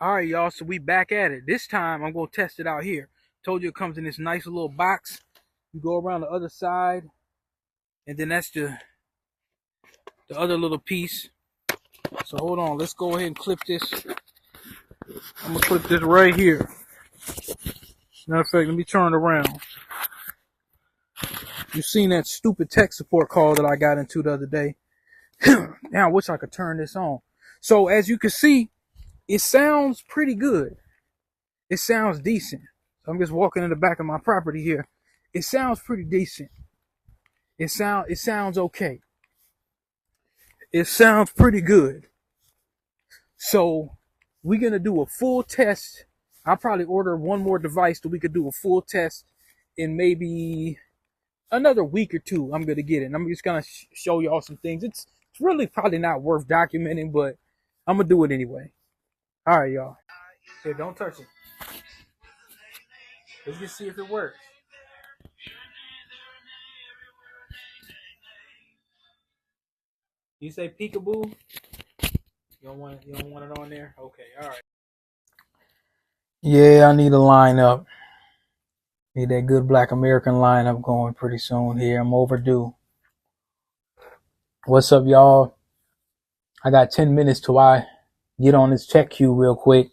All right, y'all. So we back at it. This time I'm gonna test it out here. Told you it comes in this nice little box. You go around the other side, and then that's the other little piece. So hold on. Let's go ahead and clip this. I'm gonna clip this right here. Matter of fact, let me turn it around. You seen that stupid tech support call that I got into the other day? Now I wish I could turn this on. So as you can see, it sounds pretty good. It sounds decent. So I'm just walking in the back of my property here. It sounds pretty decent. It sounds okay. It sounds pretty good. So we're gonna do a full test. I'll probably order one more device so we could do a full test in maybe another week or two. I'm gonna get it. And I'm just gonna show y'all some things. It's really probably not worth documenting, but I'm gonna do it anyway. All right, y'all. Here, don't touch it. Let's just see if it works. You say peekaboo? You don't want it on there? Okay, all right. Yeah, I need a lineup. Need that good Black American lineup going pretty soon here. I'm overdue. What's up, y'all? I got 10 minutes till I get on this check queue real quick.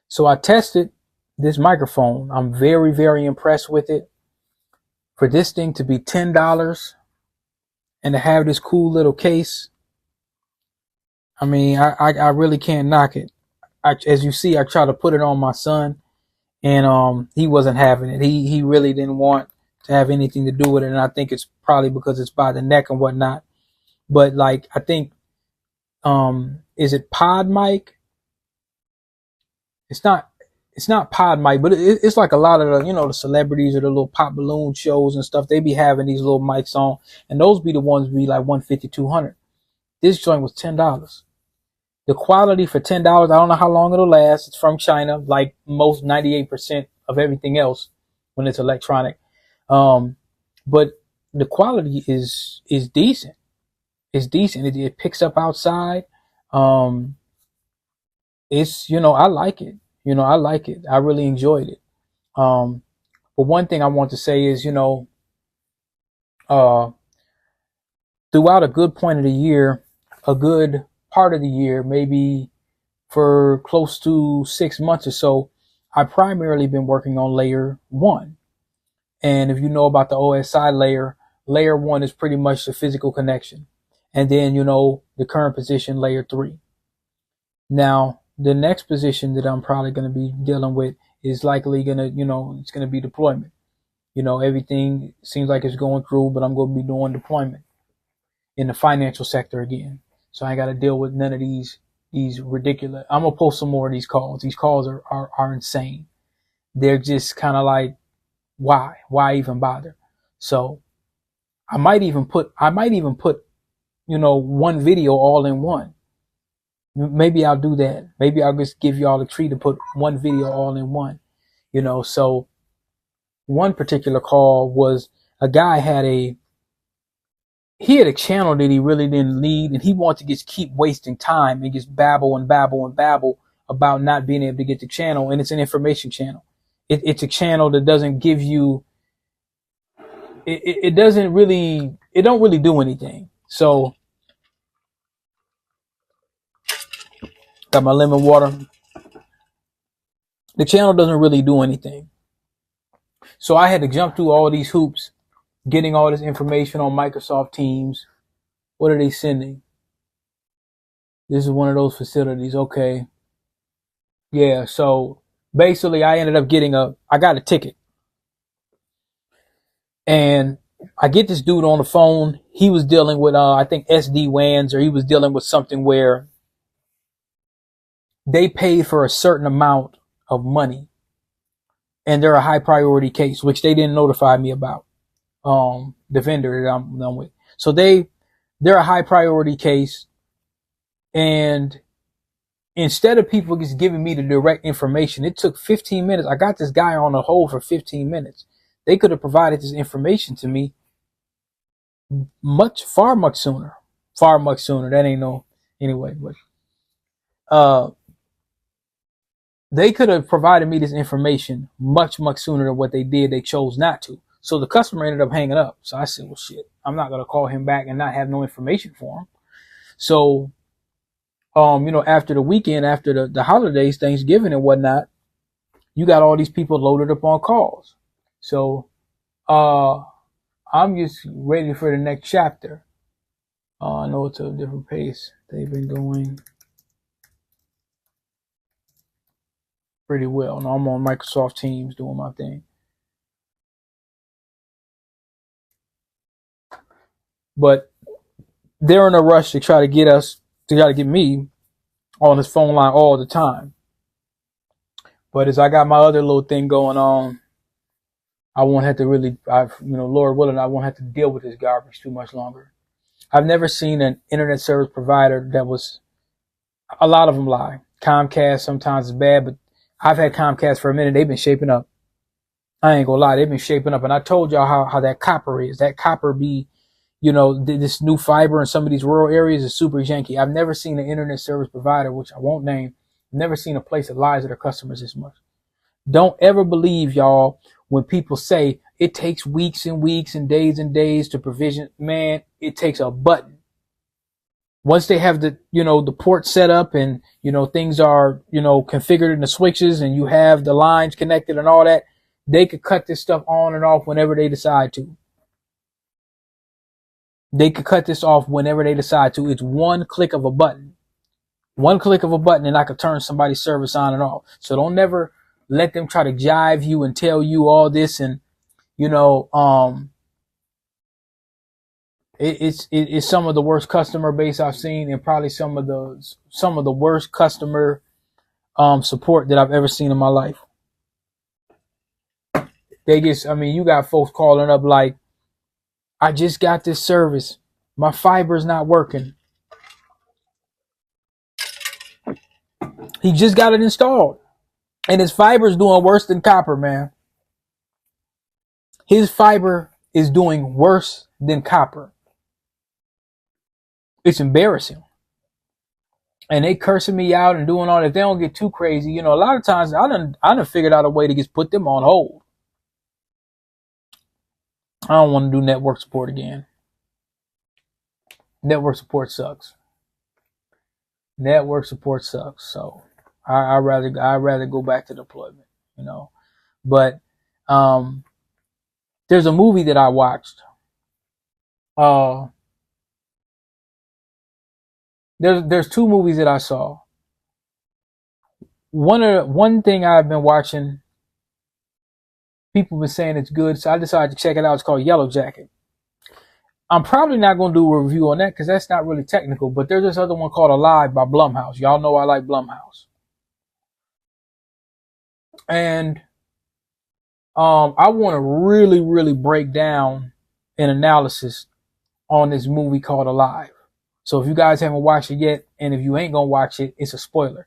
So I tested this microphone. I'm very, very impressed with it. For this thing to be $10 and to have this cool little case, I mean, I really can't knock it. As you see, I tried to put it on my son, and he wasn't having it. He really didn't want to have anything to do with it, and I think it's probably because it's by the neck and whatnot. But like, I think, is it Pod Mic? It's not Pod Mic, but it's like a lot of the, the celebrities or the little pop balloon shows and stuff. They be having these little mics on, and those be the ones be like 150, 200. This joint was $10. The quality for $10, I don't know how long it'll last. It's from China, like most 98% of everything else when it's electronic. But the quality is decent. It's decent. It picks up outside. It's, I like it. I like it. I really enjoyed it. But one thing I want to say is, throughout a good point of the year, a good part of the year, maybe for close to 6 months or so, I've primarily been working on layer 1. And if you know about the OSI layer 1 is pretty much the physical connection. And then, the current position, layer 3. Now, the next position that I'm probably going to be dealing with is likely going to, it's going to be deployment. Everything seems like it's going through, but I'm going to be doing deployment in the financial sector again. So I got to deal with none of these ridiculous. I'm going to post some more of these calls. These calls are insane. They're just kind of like, why even bother? So I might even put, one video all in one. Maybe I'll do that. Maybe I'll just give y'all a treat to put one video all in one. So one particular call was a guy had a channel that he really didn't need, and he wanted to just keep wasting time and just babble about not being able to get the channel. And it's an information channel. It's a channel that doesn't give you, it don't really do anything. So got my lemon water. The channel doesn't really do anything. So I had to jump through all these hoops, getting all this information on Microsoft Teams. What are they sending? This is one of those facilities. Okay. Yeah. So basically I ended up I got a ticket, and I get this dude on the phone. He was dealing with, I think SD-WANs, or he was dealing with something where they paid for a certain amount of money, and they're a high priority case, which they didn't notify me about. The vendor that I'm with. So they're a high priority case. And instead of people just giving me the direct information, it took 15 minutes. I got this guy on the hold for 15 minutes. They could have provided this information to me far much sooner. That ain't no, anyway, but, They could have provided me this information much, much sooner than what they did. They chose not to. So the customer ended up hanging up. So I said, well, shit, I'm not going to call him back and not have no information for him. So, after the weekend, after the holidays, Thanksgiving and whatnot, you got all these people loaded up on calls. So, I'm just ready for the next chapter. I know it's a different pace. They've been going pretty well. Now I'm on Microsoft Teams doing my thing. But they're in a rush to try to get me on this phone line all the time. But as I got my other little thing going on, I won't have to really, Lord willing, I won't have to deal with this garbage too much longer. I've never seen an internet service provider that was, a lot of them lie. Comcast sometimes is bad, but I've had Comcast for a minute. They've been shaping up. I ain't gonna lie, they've been shaping up. And I told y'all how that copper is. That copper be, this new fiber in some of these rural areas is super janky. I've never seen an internet service provider, which I won't name, never seen a place that lies to their customers this much. Don't ever believe, y'all, when people say it takes weeks and weeks and days to provision. Man, it takes a button. Once they have the port set up and, things are, configured in the switches and you have the lines connected and all that, they could cut this stuff on and off whenever they decide to. They could cut this off whenever they decide to. It's one click of a button. One click of a button and I could turn somebody's service on and off. So don't never let them try to jive you and tell you all this. And, it's some of the worst customer base I've seen, and probably some of the worst customer support that I've ever seen in my life. You got folks calling up like, I just got this service. My fiber's not working. He just got it installed. And his fiber's doing worse than copper, man. His fiber is doing worse than copper. It's embarrassing. And they cursing me out and doing all that. If they don't get too crazy, a lot of times I done figured out a way to just put them on hold. I don't want to do network support again. Network support sucks. So I'd rather go back to deployment, But there's a movie that I watched. There's two movies that I saw. One thing I've been watching, people have been saying it's good, so I decided to check it out. It's called Yellow Jacket. I'm probably not going to do a review on that because that's not really technical, but there's this other one called Alive by Blumhouse. Y'all know I like Blumhouse. And I want to really, really break down an analysis on this movie called Alive. So if you guys haven't watched it yet, and if you ain't going to watch it, it's a spoiler.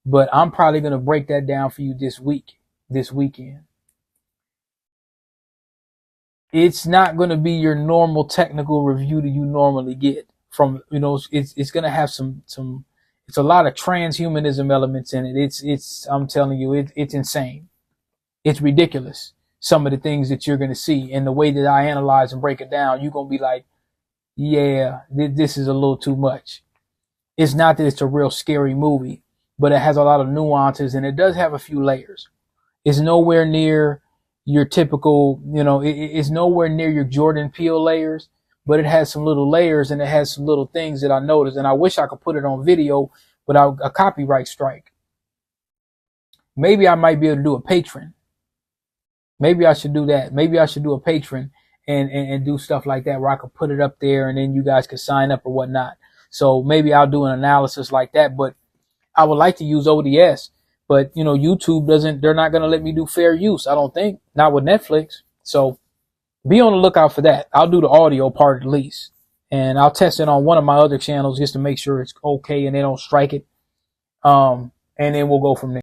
But I'm probably going to break that down for you this weekend. It's not going to be your normal technical review that you normally get from, it's going to have some, it's a lot of transhumanism elements in it. I'm telling you, it's insane. It's ridiculous. Some of the things that you're going to see, and the way that I analyze and break it down, you're going to be like, yeah, this is a little too much. It's not that it's a real scary movie, but it has a lot of nuances and it does have a few layers. It's nowhere near your typical, it's nowhere near your Jordan Peele layers, but it has some little layers and it has some little things that I noticed. And I wish I could put it on video without a copyright strike. Maybe I might be able to do a Patreon. Maybe I should do that. Maybe I should do a Patreon and do stuff like that where I could put it up there and then you guys could sign up or whatnot. So maybe I'll do an analysis like that, but I would like to use ODS. But, YouTube they're not going to let me do fair use, I don't think. Not with Netflix. So be on the lookout for that. I'll do the audio part at least. And I'll test it on one of my other channels just to make sure it's okay and they don't strike it. And then we'll go from there.